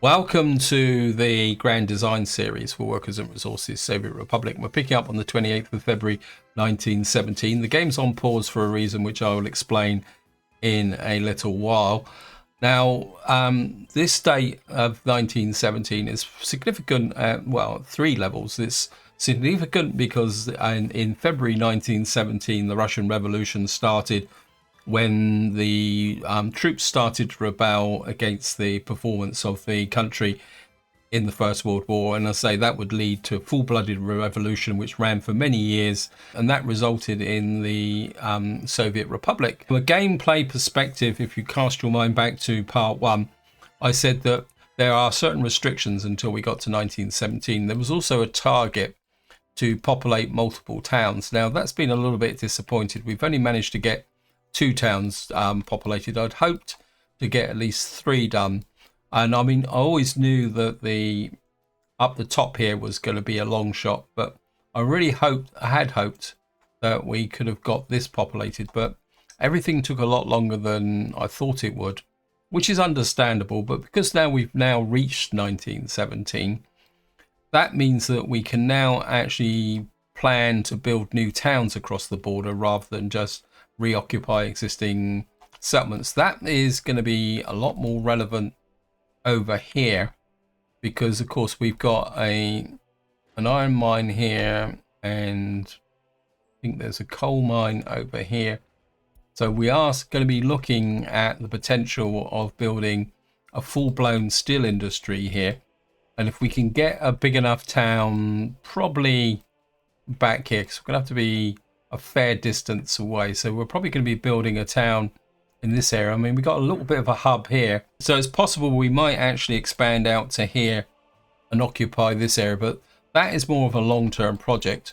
Welcome to the Grand Design Series for Workers and Resources Soviet Republic. We're picking up on the 28th of February 1917. The game's on pause for a reason which I will explain in a little while. Now, this date of 1917 is significant at, well, three levels. It's significant because in February 1917, the Russian Revolution started when the troops started to rebel against the performance of the country in the First World War. And I say that would lead to a full-blooded revolution which ran for many years, and that resulted in the Soviet Republic. From a gameplay perspective, if you cast your mind back to part one, I said that there are certain restrictions until we got to 1917. There was also a target to populate multiple towns. Now that's been a little bit disappointed. We've only managed to get 2 towns populated. I'd hoped to get at least 3 done. And I mean, I always knew that the up the top here was going to be a long shot, but I had hoped that we could have got this populated, but everything took a lot longer than I thought it would, which is understandable. But because we've now reached 1917, that means that we can now actually plan to build new towns across the border rather than just reoccupy existing settlements. That is going to be a lot more relevant over here because of course we've got an iron mine here, and I think there's a coal mine over here. So we are going to be looking at the potential of building a full-blown steel industry here. And if we can get a big enough town, probably back here, because we're going to have to be a fair distance away. So we're probably going to be building a town in this area. I mean, we got a little bit of a hub here. So it's possible we might actually expand out to here and occupy this area. But that is more of a long-term project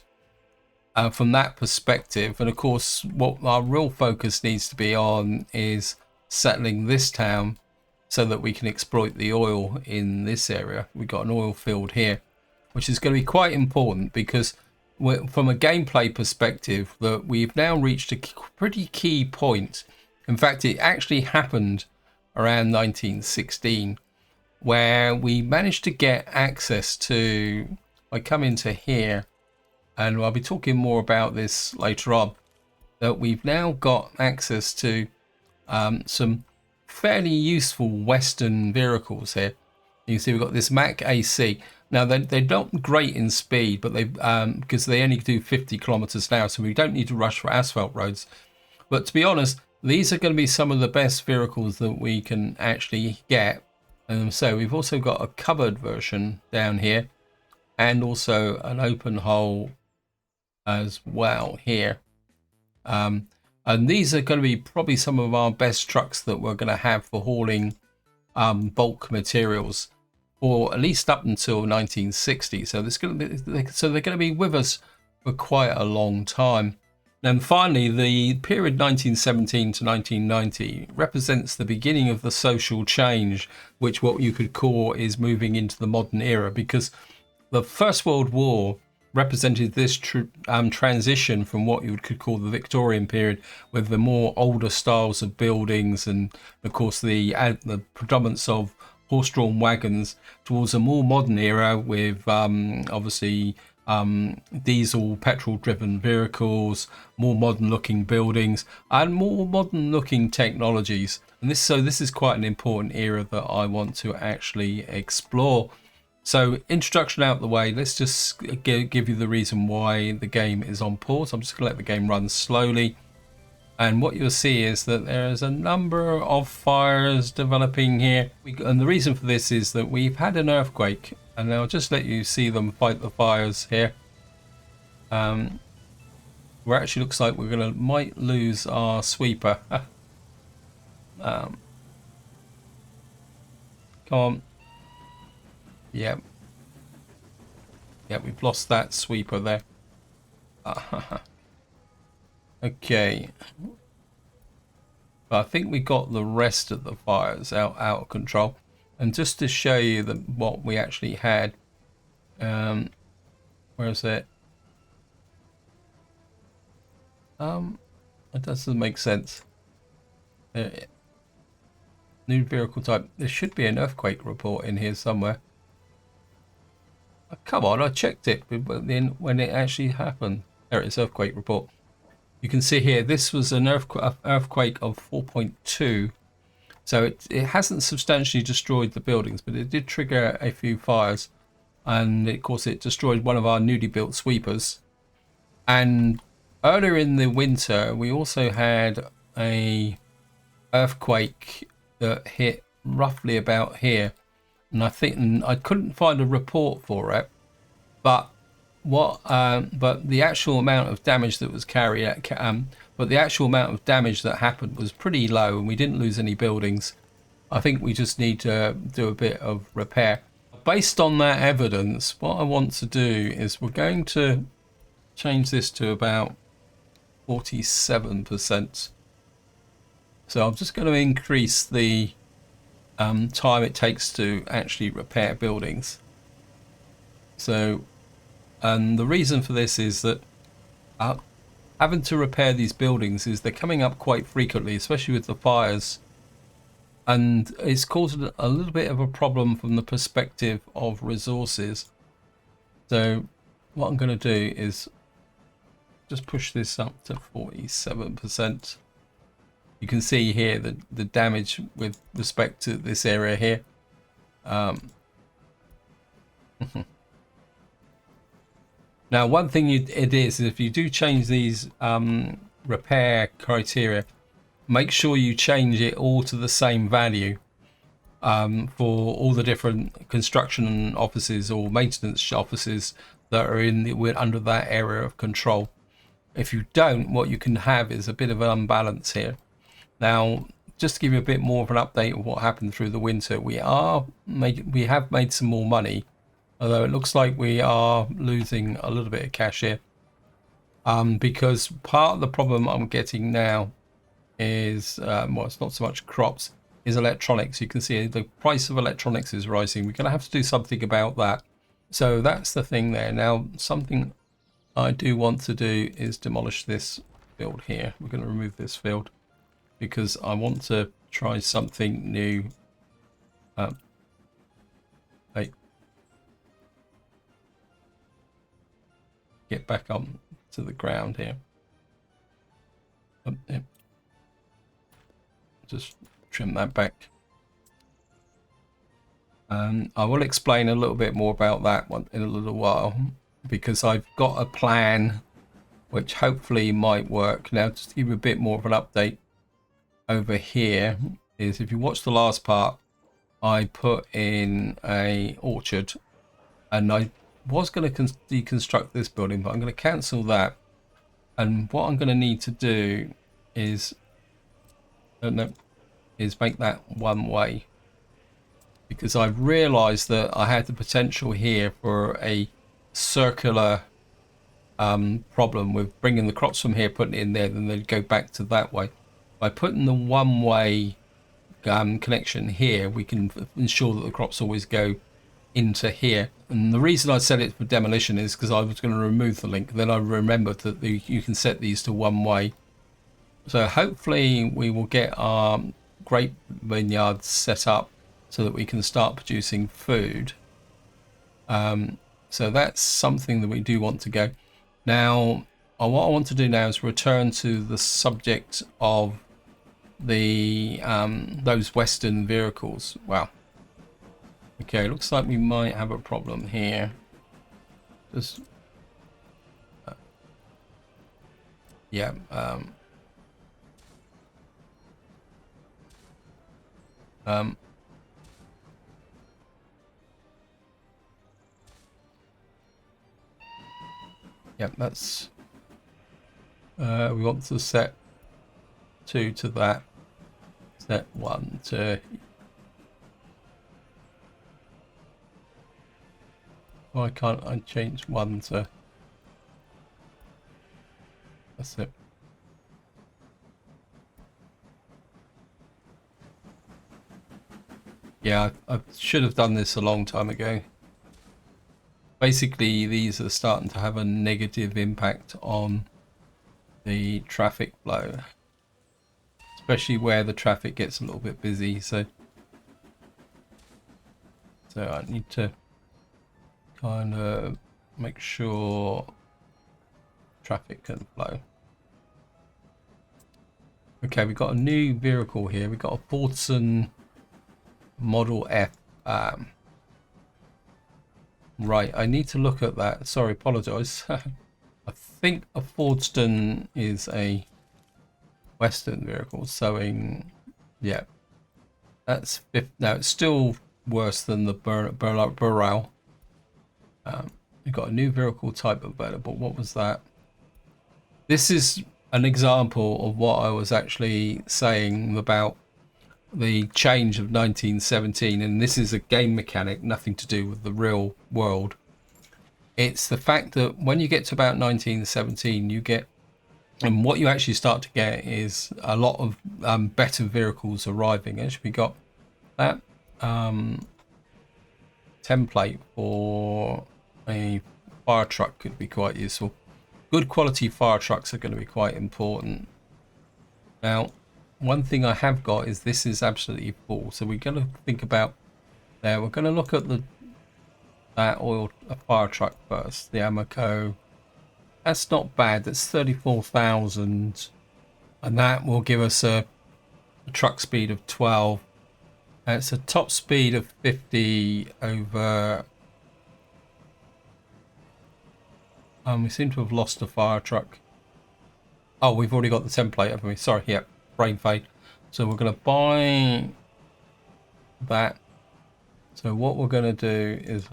from that perspective. And of course, what our real focus needs to be on is settling this town so that we can exploit the oil in this area. We've got an oil field here, which is going to be quite important because from a gameplay perspective, that we've now reached a pretty key point. In fact, it actually happened around 1916 where we managed to get access to, I come into here, and I'll be talking more about this later on, that we've now got access to some fairly useful Western vehicles here. You can see we've got this Mac AC. Now they're not great in speed, but they because they only do 50 kilometers an hour, so we don't need to rush for asphalt roads. But to be honest, these are going to be some of the best vehicles that we can actually get. And so we've also got a covered version down here, and also an open hole as well here. And these are going to be probably some of our best trucks that we're going to have for hauling bulk materials, or at least up until 1960. So they're going to be with us for quite a long time. And finally, the period 1917 to 1990 represents the beginning of the social change, which what you could call is moving into the modern era, because the First World War represented this transition from what you could call the Victorian period, with the more older styles of buildings and of course the predominance of horse-drawn wagons, towards a more modern era with obviously diesel petrol driven vehicles, more modern looking buildings and more modern looking technologies. And this is quite an important era that I want to actually explore. So introduction out the way, let's just give you the reason why the game is on pause. I'm just going to let the game run slowly. And what you'll see is that there is a number of fires developing here. And the reason for this is that we've had an earthquake. And I'll just let you see them fight the fires here. Where actually looks like might lose our sweeper. Come on. Yep. Yeah, we've lost that sweeper there. Okay. But I think we got the rest of the fires out of control. And just to show you what we actually had, where is it? It doesn't make sense. New vehicle type. There should be an earthquake report in here somewhere. Oh, come on, I checked it, but then when it actually happened, there it is, earthquake report. You can see here, this was an earthquake of 4.2. So it hasn't substantially destroyed the buildings, but it did trigger a few fires. And of course, it destroyed one of our newly built sweepers. And earlier in the winter, we also had a earthquake that hit roughly about here, and I couldn't find a report for it, but the actual amount of damage that was carried out, but the actual amount of damage that happened was pretty low, and we didn't lose any buildings. I think we just need to do a bit of repair. Based on that evidence, what I want to do is we're going to change this to about 47%. So I'm just going to increase the time it takes to actually repair buildings. So, and the reason for this is that having to repair these buildings is they're coming up quite frequently, especially with the fires. And it's caused a little bit of a problem from the perspective of resources. So what I'm going to do is just push this up to 47%. You can see here that the damage with respect to this area here. Now, one thing it is if you do change these repair criteria, make sure you change it all to the same value for all the different construction offices or maintenance offices that are under that area of control. If you don't, what you can have is a bit of an unbalance here. Now, just to give you a bit more of an update of what happened through the winter, we have made some more money, although it looks like we are losing a little bit of cash here, because part of the problem I'm getting now is, well, it's not so much crops, is electronics. You can see the price of electronics is rising. We're going to have to do something about that. So that's the thing there. Now, something I do want to do is demolish this field here. We're going to remove this field because I want to try something new. Get back on to the ground here. Yeah. Just trim that back. I will explain a little bit more about that one in a little while, because I've got a plan which hopefully might work. Now, just to give you a bit more of an update over here is, if you watch the last part, I put in a orchard, and I was going to deconstruct this building, but I'm going to cancel that. And what I'm going to need to do is make that one way, because I've realized that I had the potential here for a circular problem with bringing the crops from here, putting it in there, then they'd go back to that way. By putting the one-way connection here, we can ensure that the crops always go into here. And the reason I set it for demolition is because I was going to remove the link. Then I remembered that you can set these to one way. So hopefully we will get our grape vineyards set up so that we can start producing food. So that's something that we do want to go. Now, what I want to do now is return to the subject of the those Western vehicles. Wow. Okay, looks like we might have a problem here. Just yeah. Yeah, that's we want to set 2 to that, set 1 to, why can't I change 1 to, that's it. Yeah, I should have done this a long time ago. Basically, these are starting to have a negative impact on the traffic flow, especially where the traffic gets a little bit busy. So So I need to kind of make sure traffic can flow. Okay, we've got a new vehicle here. We've got a Fordson Model F. Right, I need to look at that. Sorry, apologise. I think a Fordson is a Western vehicle. So, yeah, that's no, it's still worse than the Burrell. We've got a new vehicle type available. What was that? This is an example of what I was actually saying about the change of 1917, and this is a game mechanic, nothing to do with the real world. It's the fact that when you get to about 1917, you get, and what you actually start to get is a lot of better vehicles arriving. As we got that template for a fire truck could be quite useful. Good quality fire trucks are going to be quite important. Now, one thing I have got is this is absolutely full, so we're going to think about there. We're going to look at that a fire truck first. The Amoco, that's not bad. That's 34,000, and that will give us a truck speed of 12. And it's a top speed of 50 over. We seem to have lost a fire truck. Oh, we've already got the template, haven't we? Sorry, yeah, brain fade. So we're going to buy that. So what we're going to do is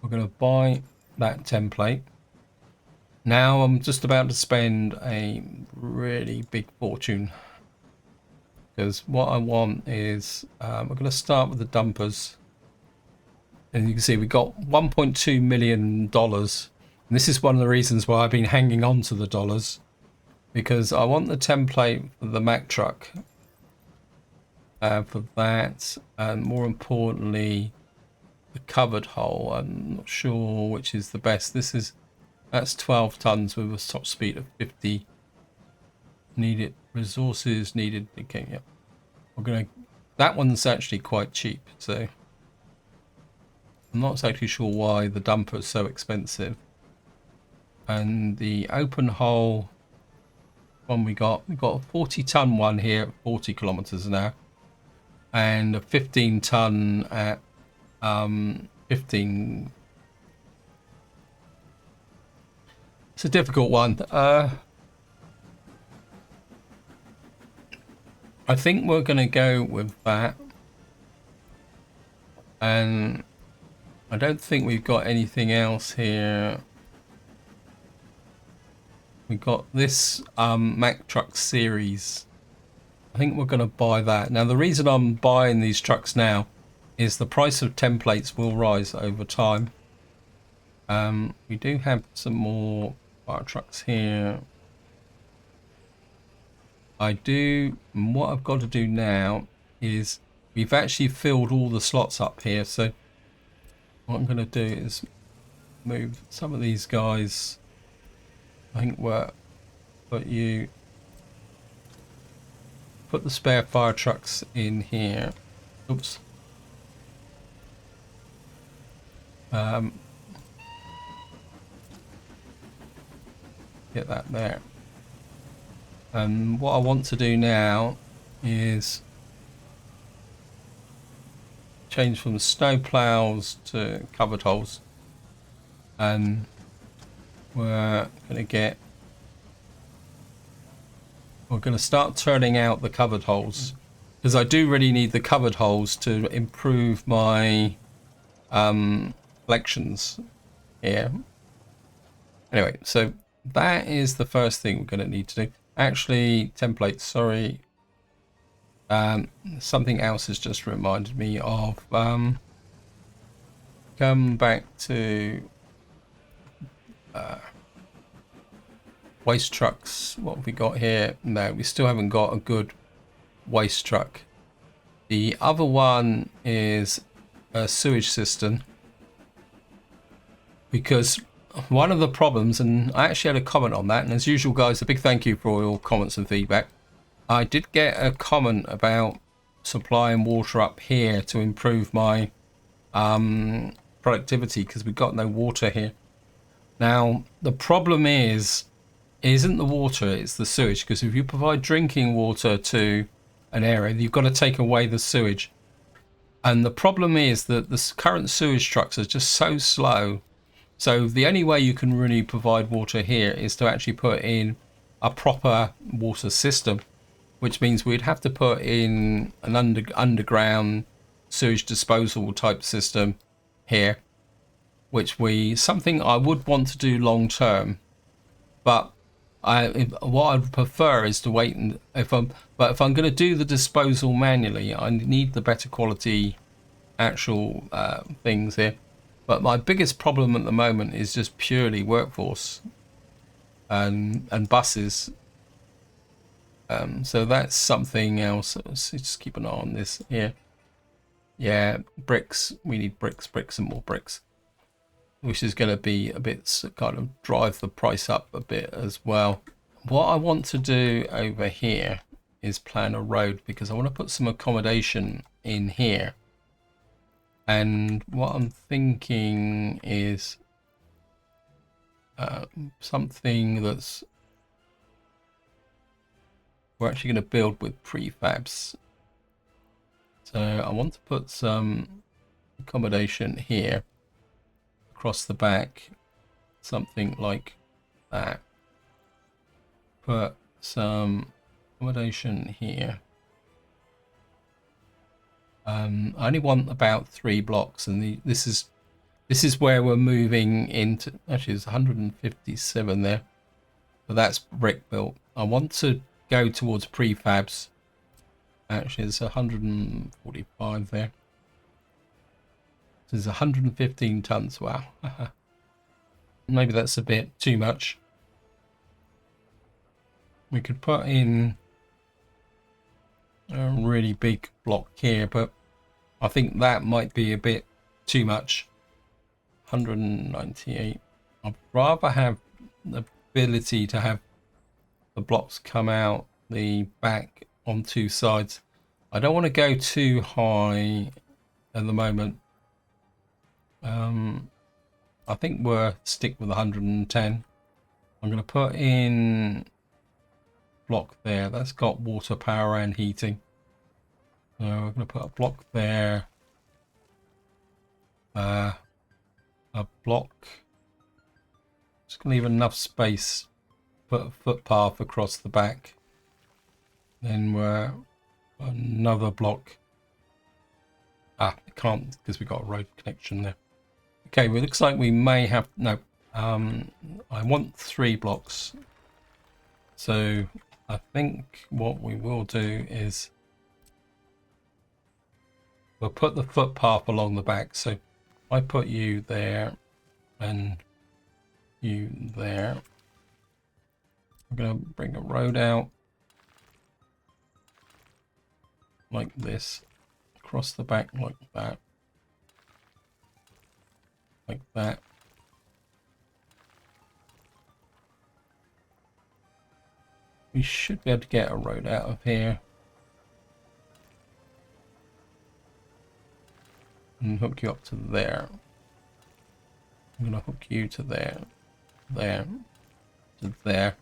we're going to buy that template. Now I'm just about to spend a really big fortune, because what I want is we're going to start with the dumpers. And you can see we got $1.2 million. And this is one of the reasons why I've been hanging on to the dollars, because I want the template for the Mack truck for that, and more importantly the covered hull. I'm not sure which is the best. That's 12 tons with a top speed of 50. Needed resources needed. Okay, yeah, that one's actually quite cheap, so I'm not exactly sure why the dumper is so expensive. And the open hole one we got a 40-ton one here at 40 kilometers an hour, and a 15-ton at 15. It's a difficult one. I think we're going to go with that, and I don't think we've got anything else here. We got this Mack truck series. I think we're going to buy that. Now, the reason I'm buying these trucks now is the price of templates will rise over time. We do have some more fire trucks here. What I've got to do now is we've actually filled all the slots up here. So what I'm going to do is move some of these guys. I think put the spare fire trucks in here. Oops. Get that there. And what I want to do now is change from snow plows to covered holes, and we're going to start turning out the covered holes, because I do really need the covered holes to improve my collections here. Anyway, so that is the first thing we're going to need to do. Actually, templates, sorry. Something else has just reminded me of. Come back to waste trucks. What have we got here? No, we still haven't got a good waste truck. The other one is a sewage system, because one of the problems, and I actually had a comment on that, and as usual guys, a big thank you for all your comments and feedback. I did get a comment about supplying water up here to improve my productivity because we've got no water here. Now, the problem isn't the water, it's the sewage, because if you provide drinking water to an area, you've got to take away the sewage. And the problem is that the current sewage trucks are just so slow. So the only way you can really provide water here is to actually put in a proper water system, which means we'd have to put in an underground sewage disposal type system here, which something I would want to do long term, but what I'd prefer is to wait, and if I'm going to do the disposal manually, I need the better quality actual things here. But my biggest problem at the moment is just purely workforce and buses. So that's something else. Let's just keep an eye on this here. Yeah, bricks. We need bricks, and more bricks, which is going to be a bit kind of drive the price up a bit as well. What I want to do over here is plan a road, because I want to put some accommodation in here. And what I'm thinking is something that's we're actually going to build with prefabs. So I want to put some accommodation here across the back, something like that. Put some accommodation here. I only want about 3 blocks, and this is where we're moving into. Actually, there's 157 there, but that's brick built. I want to go towards prefabs. Actually, there's 145 there. There's 115 tons. Wow. Maybe that's a bit too much. We could put in a really big block here, but I think that might be a bit too much. 198. I'd rather have the ability to have the blocks come out the back on 2 sides. I don't want to go too high at the moment. I think we'll stick with 110. I'm going to put in block there. That's got water, power and heating. So we're going to put a block there. A block. Just going to leave enough space. Put a footpath across the back. Then we're another block. I can't because we got a road connection there. Okay, well, it looks like we may have no. I want 3 blocks. So I think what we will do is we'll put the footpath along the back. So I put you there and you there. I'm going to bring a road out like this, across the back like that, like that. We should be able to get a road out of here and hook you up to there. I'm going to hook you to there, there, to there.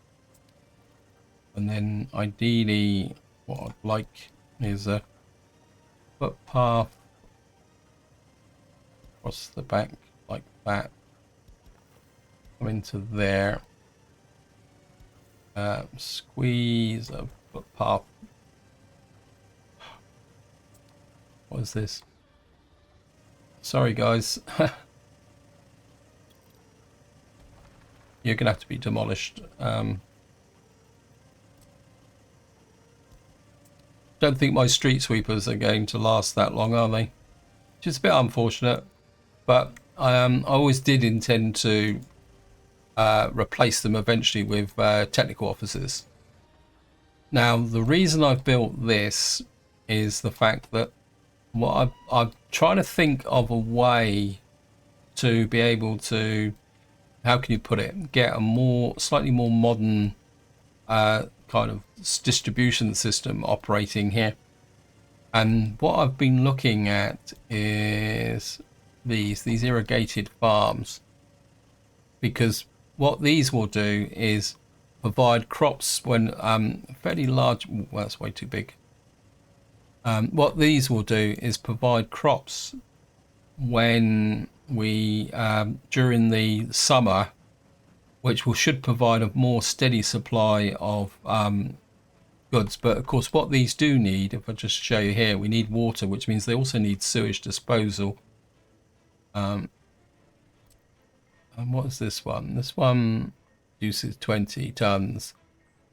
And then ideally what I'd like is a footpath across the back like that. Come into there. Squeeze a footpath. What is this? Sorry guys. You're gonna have to be demolished. Don't think my street sweepers are going to last that long, are they? Which is a bit unfortunate, but I always did intend to replace them eventually with technical officers. Now, the reason I've built this is the fact that I'm trying to think of a way to be able to, how can you put it, get a slightly more modern kind of distribution system operating here. And what I've been looking at is these irrigated farms, because what these will do is provide crops when fairly large. Well, that's way too big. What these will do is provide crops when we during the summer, which should provide a more steady supply of goods. But of course, what these do need, if I just show you here, we need water, which means they also need sewage disposal. And what is this one? This one produces 20 tons.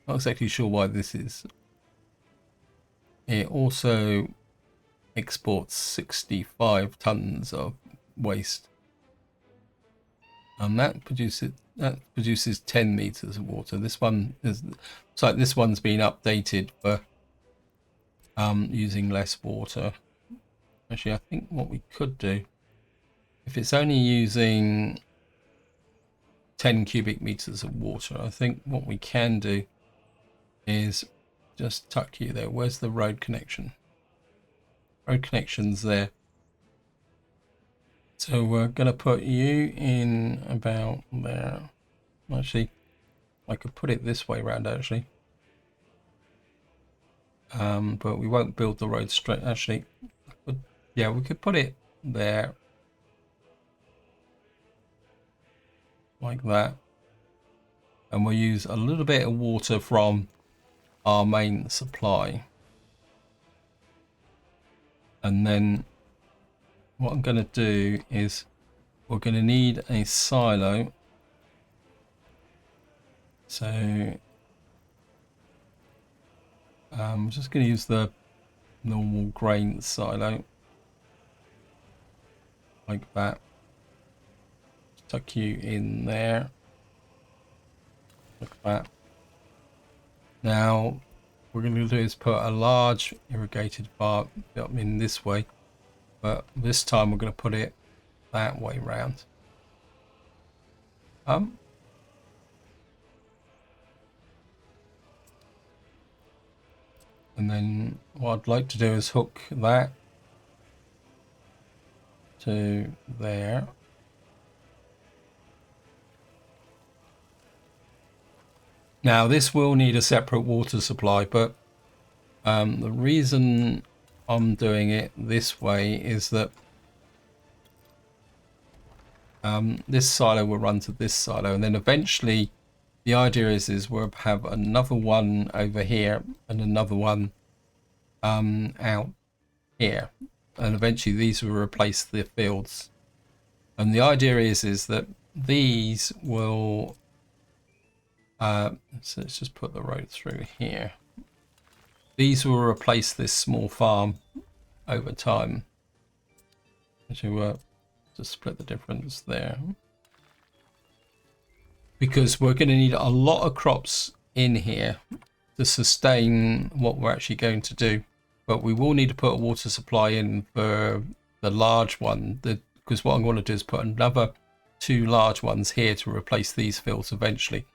Not exactly sure why this is. It also exports 65 tons of waste. And that produces 10 meters of water. This one is, it's like this one's been updated for using less water. Actually, I think what we could do, if it's only using 10 cubic meters of water, I think what we can do is just tuck you there. Where's the road connection? Road connection's there. So we're going to put you in about there. Actually, I could put it this way around, actually. But we won't build the road straight. Actually, yeah, we could put it there. Like that. And we'll use a little bit of water from our main supply. And then what I'm going to do is we're going to need a silo. So I'm just going to use the normal grain silo. Like that. Tuck you in there. Like that. Now, what we're going to do is put a large irrigated part in this way. But this time we're going to put it that way round. And then what I'd like to do is hook that to there. Now this will need a separate water supply, but the reason I'm doing it this way is that this silo will run to this silo, and then eventually the idea is we'll have another one over here and another one out here, and eventually these will replace the fields. And the idea is that these will so let's just put the road through here. These will replace this small farm over time. To split the difference there, because we're going to need a lot of crops in here to sustain what we're actually going to do. But we will need to put a water supply in for the large one, because what I'm going to do is put another 2 large ones here to replace these fields eventually.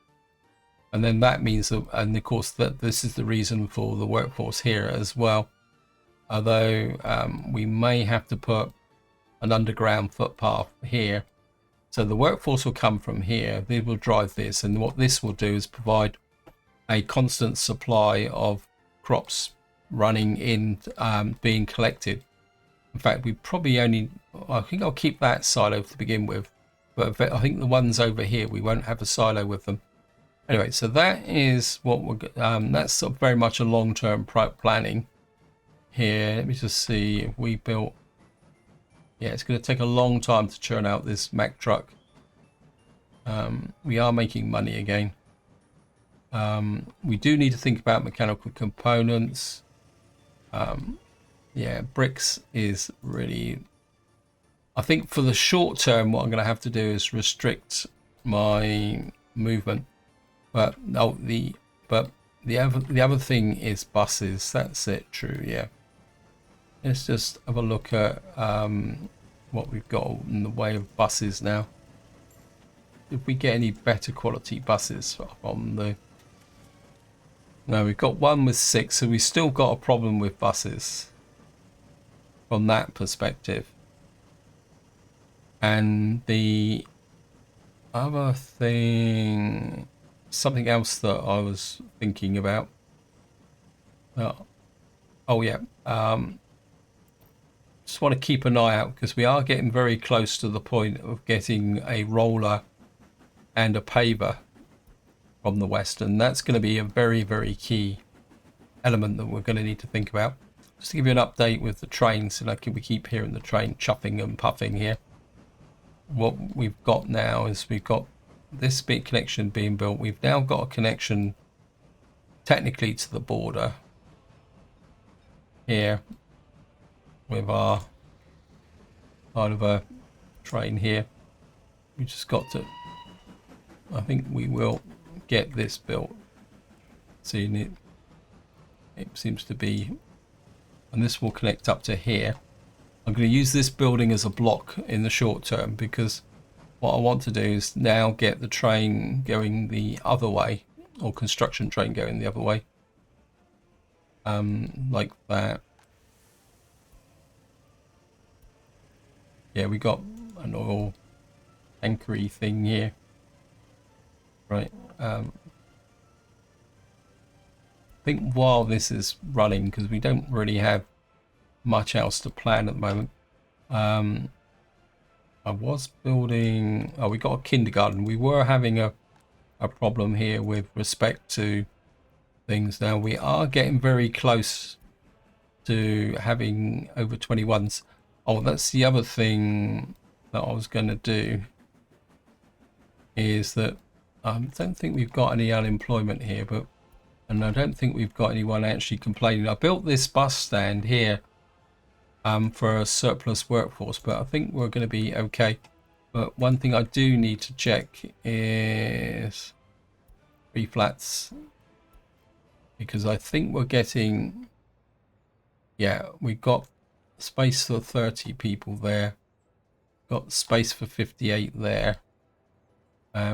And then that means that, and of course that this is the reason for the workforce here as well. Although we may have to put an underground footpath here. So the workforce will come from here. They will drive this, and what this will do is provide a constant supply of crops running in, being collected. In fact, we probably only, I think I'll keep that silo to begin with, but I think the ones over here, we won't have a silo with them. Anyway, so that is what we're, that's sort of very much a long-term planning here. Let me just see if we built, yeah, it's going to take a long time to churn out this Mack truck. We are making money again. We do need to think about mechanical components. Yeah, bricks is really, I think for the short term, what I'm going to have to do is restrict my movement. But no, the other thing is buses. That's it. True. Yeah. Let's just have a look at what we've got in the way of buses now. If we get any better quality buses on the, no, we've got one with 6, so we've still got a problem with buses from that perspective. And the other thing, something else that I was thinking about. Oh yeah, just want to keep an eye out because we are getting very close to the point of getting a roller and a paver from the west, and that's going to be a very, very key element that we're going to need to think about. Just to give you an update with the trains, so like we keep hearing the train chuffing and puffing here. What we've got now is we've got this big connection being built. We've now got a connection technically to the border here with our kind of a train here. We just got to, I think we will get this built. Seeing it seems to be, and this will connect up to here. I'm going to use this building as a block in the short term because what I want to do is now get the train going the other way, or construction train going the other way, like that. Yeah, we got an oil tankery thing here, right? I think while this is running, because we don't really have much else to plan at the moment, I was building, oh, we got a kindergarten. We were having a problem here with respect to things. Now we are getting very close to having over 21s. Oh, that's the other thing that I was going to do, is that I don't think we've got any unemployment here, but, and I don't think we've got anyone actually complaining. I built this bus stand here for a surplus workforce, but I think we're going to be okay. But one thing I do need to check is 3 flats, because I think we're getting, yeah, we've got space for 30 people there, got space for 58 there,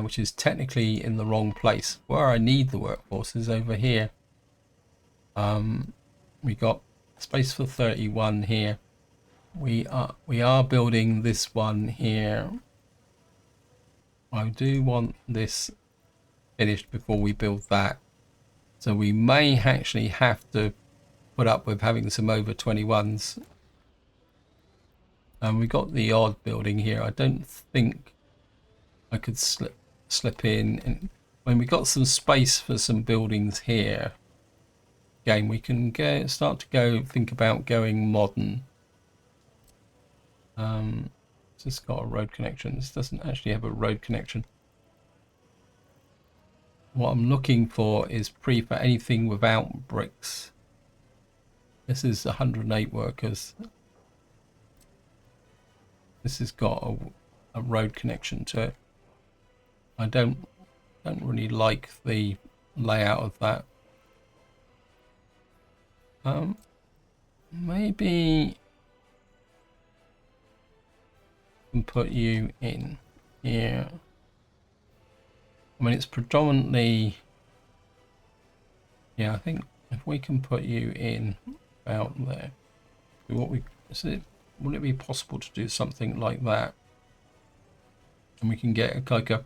which is technically in the wrong place. Where I need the workforce is over here. We got space for 31 here. We are building this one here. I do want this finished before we build that, so we may actually have to put up with having some over 21s. And we got the odd building here. I don't think I could slip in, and when we got some space for some buildings here, again we can start to think about going modern. It's just got a road connection. This doesn't actually have a road connection. What I'm looking for is pre for anything without bricks. This is 108 workers. This has got a road connection to it. I don't really like the layout of that. Maybe I can put you in here. I mean, it's predominantly, yeah, I think if we can put you in out there, would it be possible to do something like that? And we can get like a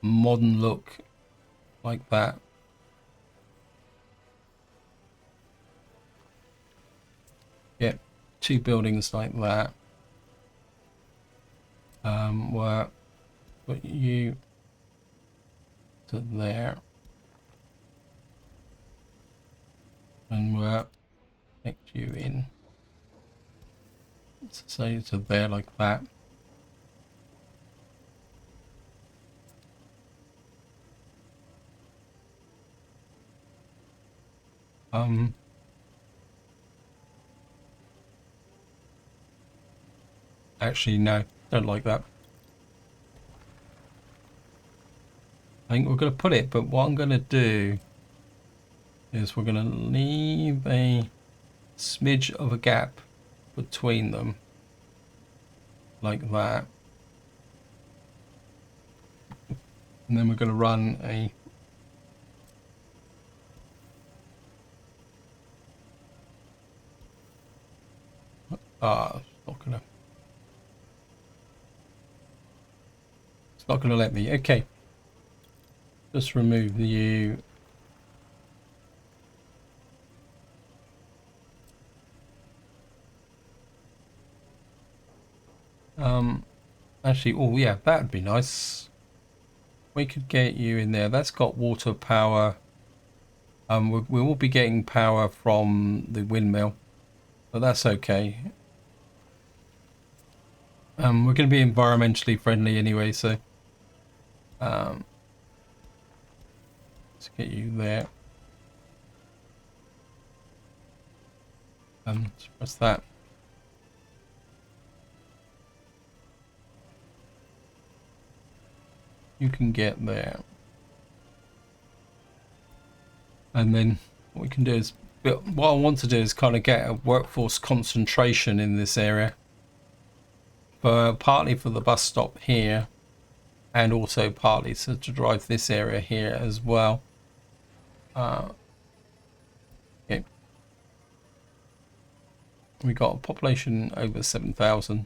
modern look like that. Get 2 buildings like that. Where put you to there, and we'll connect you in, say to there like that. Actually no, don't like that. I think we're going to put it, but what I'm going to do is we're going to leave a smidge of a gap between them, like that. And then we're going to run a not gonna. not going to let me. Okay. Just remove you. Actually, oh yeah, that would be nice. We could get you in there. That's got water power. We will be getting power from the windmill, but that's okay. We're going to be environmentally friendly anyway, so let's get you there. Let's press that. You can get there. And then what we can do is, what I want to do is kind of get a workforce concentration in this area. Partly for the bus stop here, and also partly to drive this area here as well. Okay. We got a population over 7,000.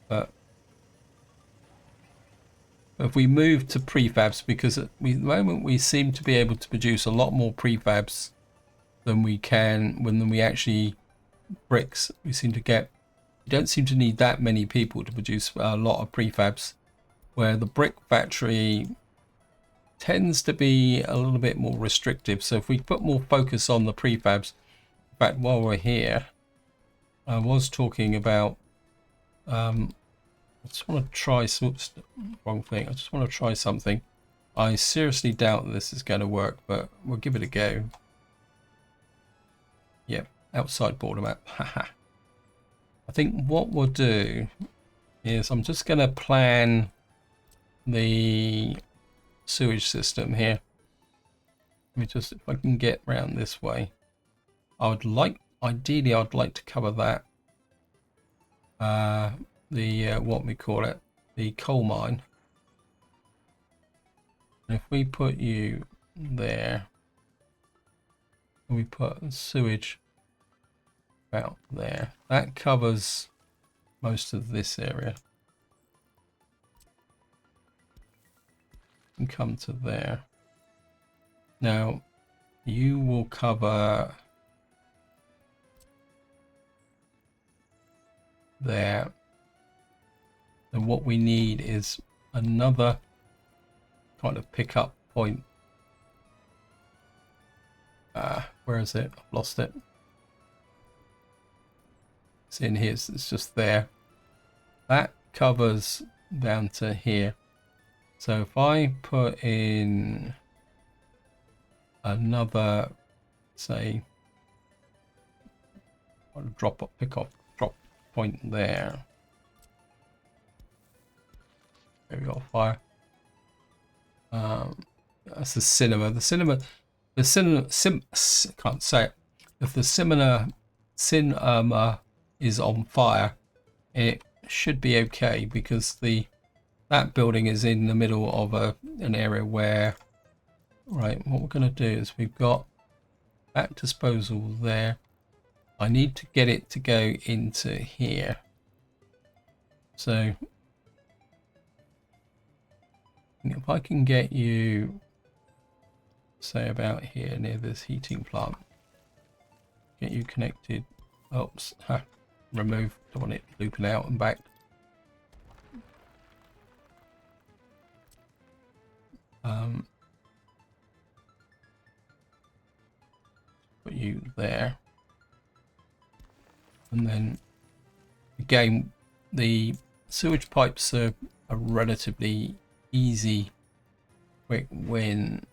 But if we move to prefabs, because at the moment we seem to be able to produce a lot more prefabs than we can when we actually bricks. We don't seem to need that many people to produce a lot of prefabs, where the brick factory tends to be a little bit more restrictive. So if we put more focus on the prefabs, in fact, while we're here, I was talking about I just want to try wrong thing. I just want to try something. I seriously doubt this is going to work, but we'll give it a go. Yep, outside border map. Haha. I think what we'll do is I'm just going to plan the sewage system here. Let me just, if I can get around this way. Ideally I'd like to cover that. What we call it, the coal mine. And if we put you there, and we put sewage about there, that covers most of this area. And come to there. Now you will cover there. And what we need is another kind of pickup point. Where is it? I've lost it. It's in here. It's just there. That covers down to here. So if I put in another, say, drop point there. There we go, fire. That's the cinema. Can't say it. If the cinema is on fire, it should be okay, because that building is in the middle of an area where, right, what we're going to do is we've got that disposal there. I need to get it to go into here. So if I can get you, say, about here near this heating plant, get you connected. Oops, remove, don't want it looping out and back. Put you there. And then again, the sewage pipes are a relatively easy, quick win.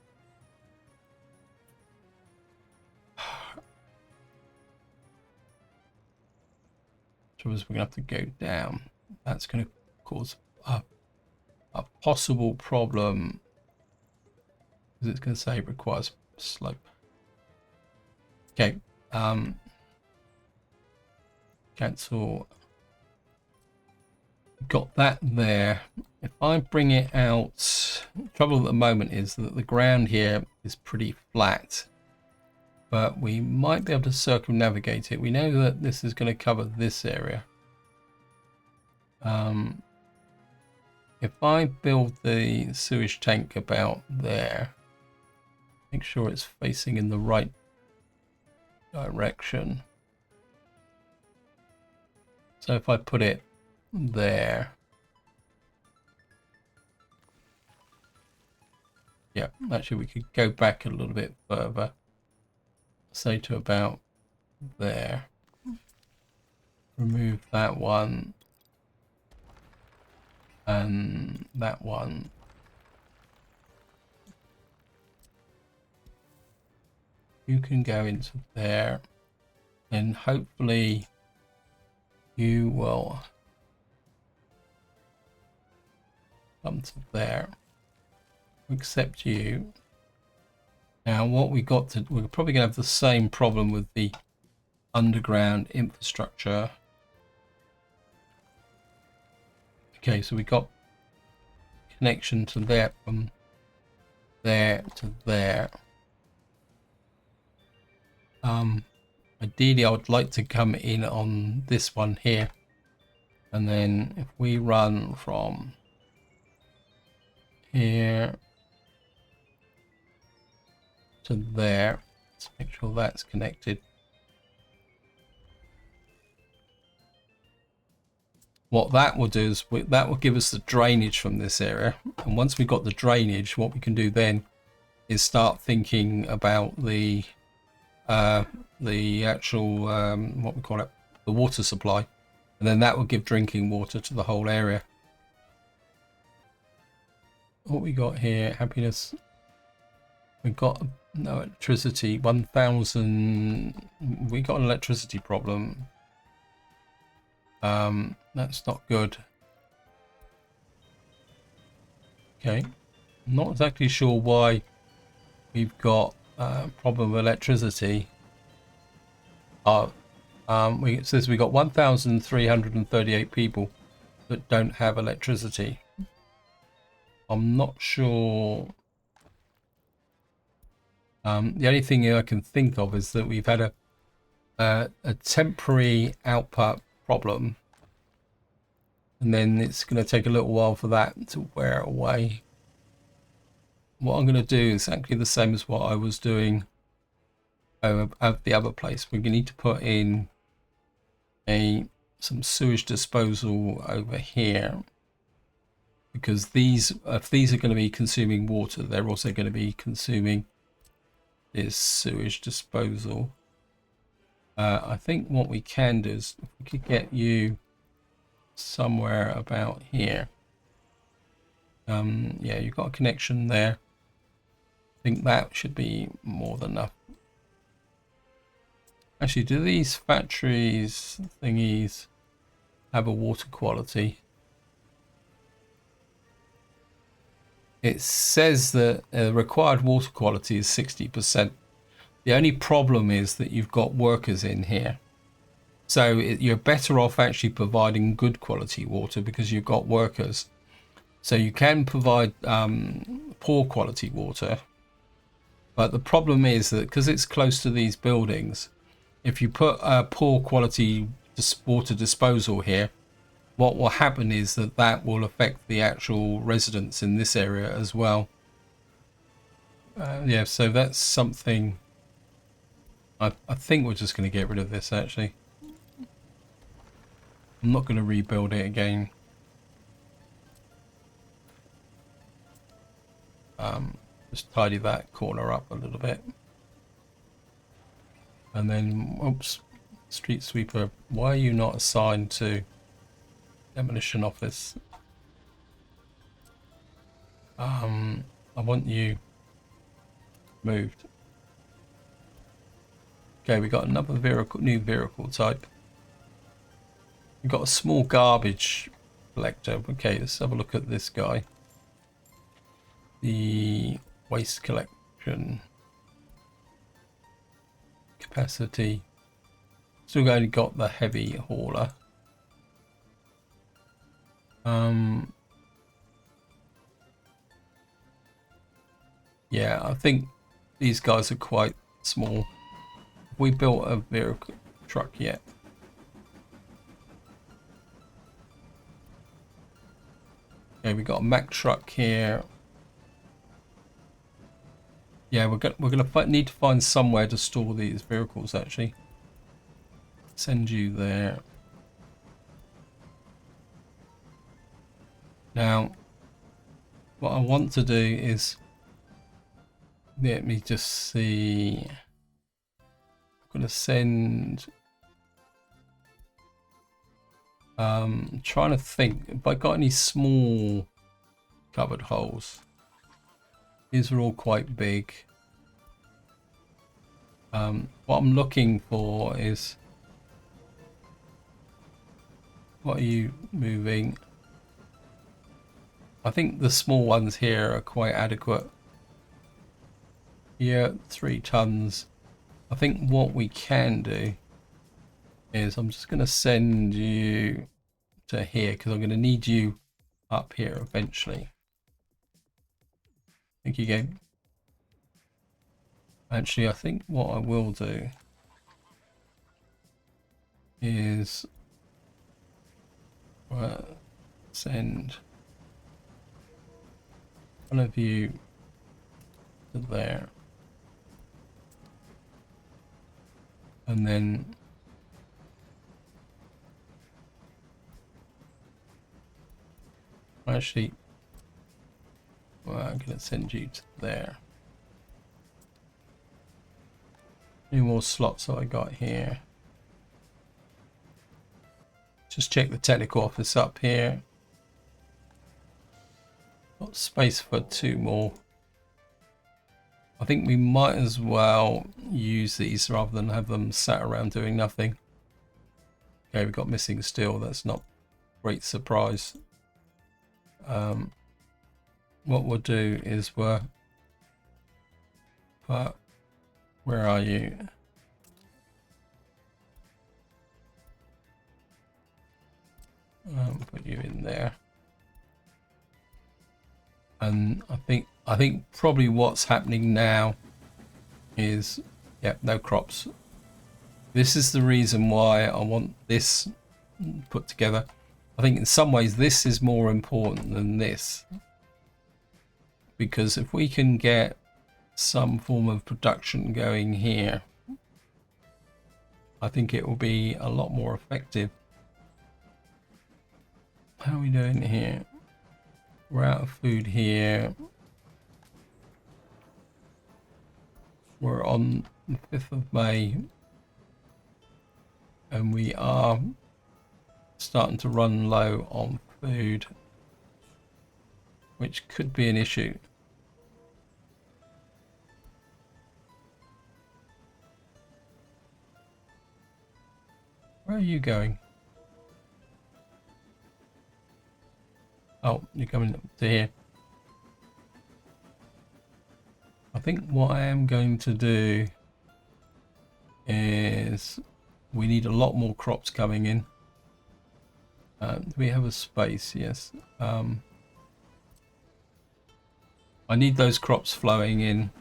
So we're going to have to go down. That's going to cause a possible problem, because it's going to say it requires slope. Okay, cancel. Got that there. If I bring it out, the trouble at the moment is that the ground here is pretty flat, but we might be able to circumnavigate it. We know that this is going to cover this area. if I build the sewage tank about there, make sure it's facing in the right direction. So if I put it there, yeah, actually we could go back a little bit further, say to about there, remove that one and that one. You can go into there, and hopefully you will come to there. Accept you. Now what we got to, we're probably gonna have the same problem with the underground infrastructure. Okay, so we got connection to there, from there to there. Ideally I would like to come in on this one here, and then if we run from here to there, let's make sure that's connected. What that will do is that will give us the drainage from this area, and once we've got the drainage, what we can do then is start thinking about the actual what we call it, the water supply, and then that will give drinking water to the whole area. What we got here, happiness, we got no electricity, 1000, we got an electricity problem. That's not good. Okay, not exactly sure why we've got a problem with electricity. It says we got 1,338 people that don't have electricity. I'm not sure. The only thing I can think of is that we've had a temporary output problem, and then it's going to take a little while for that to wear away. What I'm going to do is exactly the same as what I was doing at the other place. We're going to need to put in some sewage disposal over here, because if these are going to be consuming water, they're also going to be consuming this sewage disposal. I think what we can do is, if we could get you somewhere about here. Yeah, you've got a connection there. I think that should be more than enough. Actually, do these factories thingies have a water quality? It says that required water quality is 60%. The only problem is that you've got workers in here. So you're better off actually providing good quality water because you've got workers. So you can provide poor quality water. But the problem is that because it's close to these buildings, if you put a poor quality water disposal here, what will happen is that will affect the actual residents in this area as well. Yeah, so that's something. I think we're just going to get rid of this actually. I'm not going to rebuild it again. Just tidy that corner up a little bit. And then, oops, street sweeper, why are you not assigned to demolition office? I want you moved. Okay, we got another new vehicle type. We've got a small garbage collector. Okay, let's have a look at this guy. The waste collection capacity. Still only got the heavy hauler. Yeah, I think these guys are quite small. Have we built a vehicle truck yet? Okay, we got a Mack truck here. Yeah, we're gonna need to find somewhere to store these vehicles. Actually, send you there. Now, what I want to do is, let me just see. I'm gonna send. Trying to think if I got any small covered holes. These are all quite big. What I'm looking for is, what are you moving? I think the small ones here are quite adequate. Yeah, 3 tons. I think what we can do is, I'm just going to send you to here because I'm going to need you up here eventually. Thank you, game. Actually, I think what I will do is send one of you to there, and then actually, well, I'm going to send you to there. Any more slots that I got here? Just check the technical office up here. Got space for 2 more. I think we might as well use these rather than have them sat around doing nothing. Okay, we've got missing steel. That's not a great surprise. What we'll do is where are you? Put you in there. And I think probably what's happening now is, yeah, no crops. This is the reason why I want this put together. I think in some ways this is more important than this, because if we can get some form of production going here, I think it will be a lot more effective. How are we doing here? We're out of food here. We're on the 5th of May and we are starting to run low on food, which could be an issue. Where are you going? Oh, you're coming up to here. I think what I am going to do is, we need a lot more crops coming in. Do we have a space? Yes. I need those crops flowing in,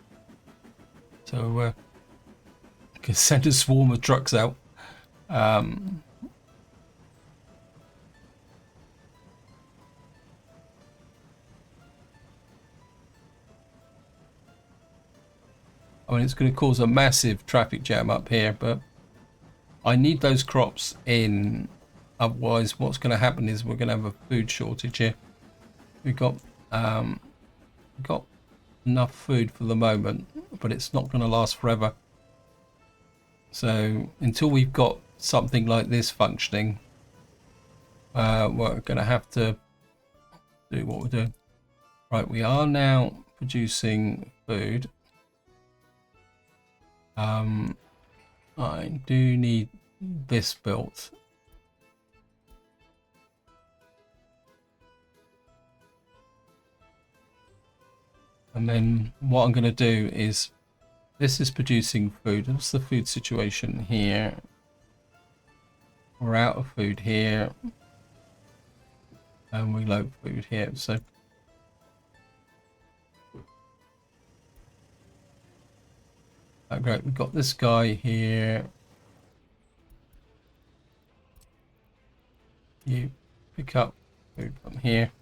so I can send a swarm of trucks out. I mean, it's going to cause a massive traffic jam up here, but I need those crops in. Otherwise, what's going to happen is we're going to have a food shortage here. We've got enough food for the moment, but it's not going to last forever. So until we've got something like this functioning, we're going to have to do what we're doing. Right, we are now producing food. I do need this built. And then what I'm going to do is, this is producing food. What's the food situation here? We're out of food here. And we load food here. So great, we've got this guy here. You pick up food from here.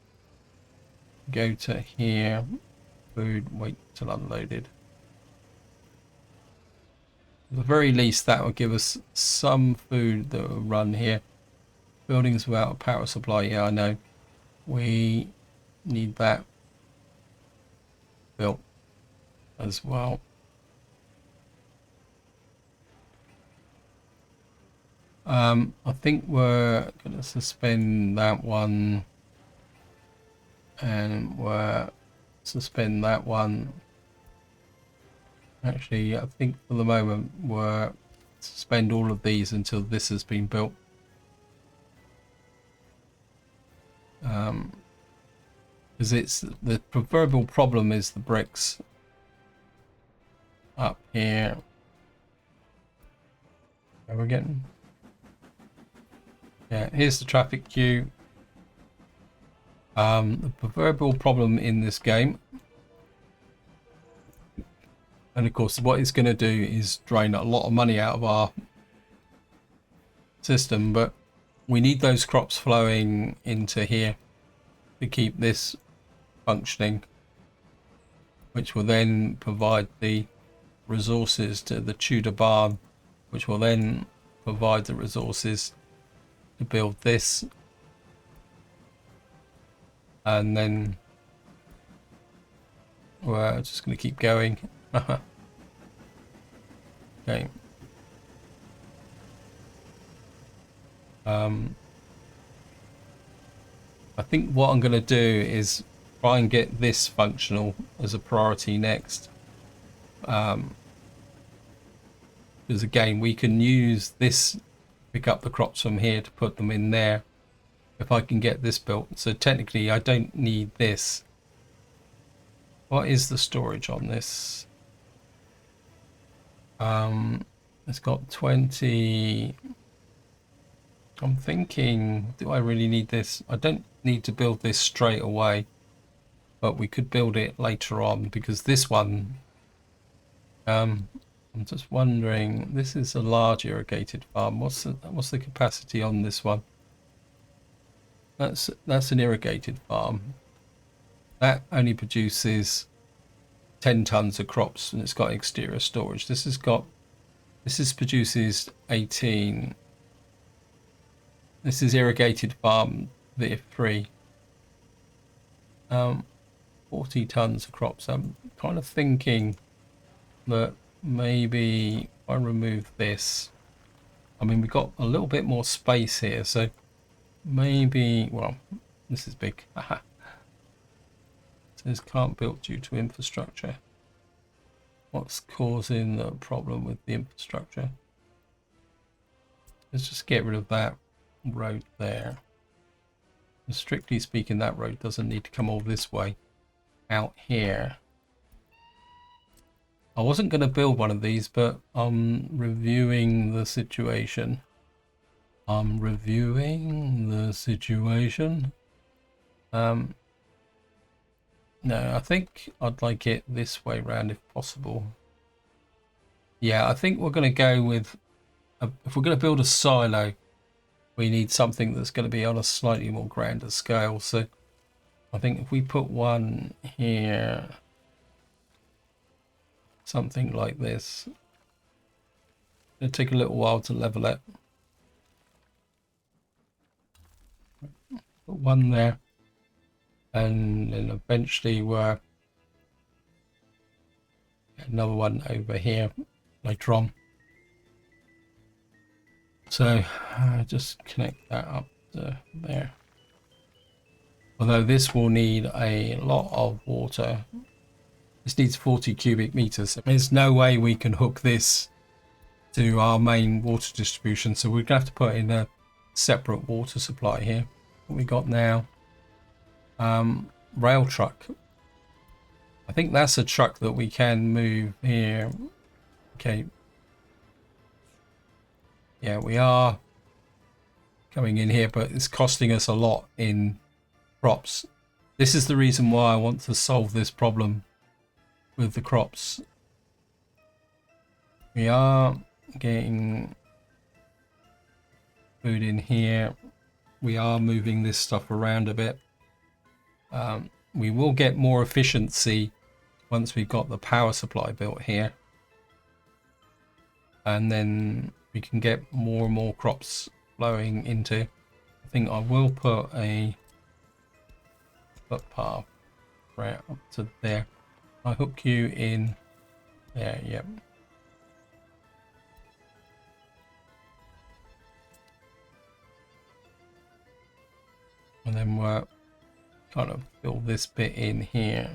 Go to here, food, wait till unloaded. At the very least, that will give us some food that will run here. Buildings without a power supply, yeah, I know. We need that built as well. I think we're going to suspend that one, and we're suspend that one. Actually, I think for the moment we're suspend all of these until this has been built. Because it's the proverbial problem is the bricks up here. Are we getting? Yeah, here's the traffic queue. The proverbial problem in this game, and of course what it's going to do is drain a lot of money out of our system, but we need those crops flowing into here to keep this functioning, which will then provide the resources to the Tudor barn, which will then provide the resources to build this, and then we're just going to keep going. Okay. I think what I'm going to do is try and get this functional as a priority next. Because again, we can use this, pick up the crops from here to put them in there if I can get this built. So technically I don't need this. What is the storage on this? It's got 20. I'm thinking, do I really need this? I don't need to build this straight away, but we could build it later on, because this one, I'm just wondering, this is a large irrigated farm. What's the capacity on this one? That's an irrigated farm. That only produces 10 tons of crops, and it's got exterior storage. This produces 18. This is irrigated farm tier 3. 40 tons of crops. I'm kind of thinking that maybe if I remove this, I mean, we've got a little bit more space here, so maybe, well, this is big. It says can't build due to infrastructure. What's causing the problem with the infrastructure? Let's just get rid of that road there. And strictly speaking, that road doesn't need to come all this way out here. I wasn't going to build one of these, but I'm reviewing the situation. No, I think I'd like it this way round if possible. Yeah, I think we're going to go with, if we're going to build a silo, we need something that's going to be on a slightly more grander scale. So I think if we put one here, something like this, it'll take a little while to level it. Put one there, and then eventually we're another one over here later on. So just connect that up to there. Although this will need a lot of water. This needs 40 cubic meters. There's no way we can hook this to our main water distribution, so we're going to have to put in a separate water supply here. What we got now, rail truck. I think that's a truck that we can move here. Okay. Yeah, we are coming in here, but it's costing us a lot in crops. This is the reason why I want to solve this problem with the crops. We are getting food in here. We are moving this stuff around a bit. we will get more efficiency once we've got the power supply built here. And then we can get more and more crops flowing into. I think I will put a footpath right up to there. I hook you in there, yep. And then we'll kind of fill this bit in here.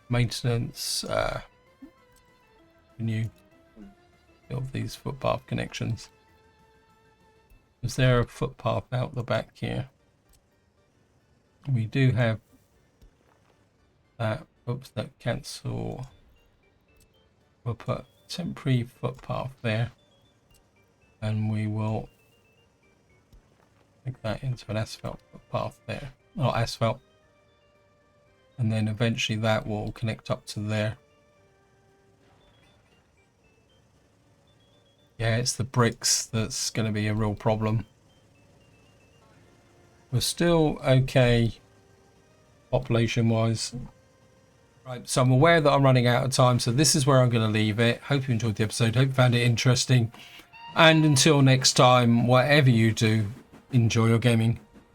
Maintenance, can you build these footpath connections? Is there a footpath out the back here? We do have that. Oops, that cancel. We'll put temporary footpath there, and we will make that into an asphalt footpath there. Not asphalt. And then eventually that will connect up to there. Yeah, it's the bricks that's going to be a real problem. We're still okay population wise. Right, so I'm aware that I'm running out of time, so this is where I'm going to leave it. Hope you enjoyed the episode. Hope you found it interesting. And until next time, whatever you do, enjoy your gaming.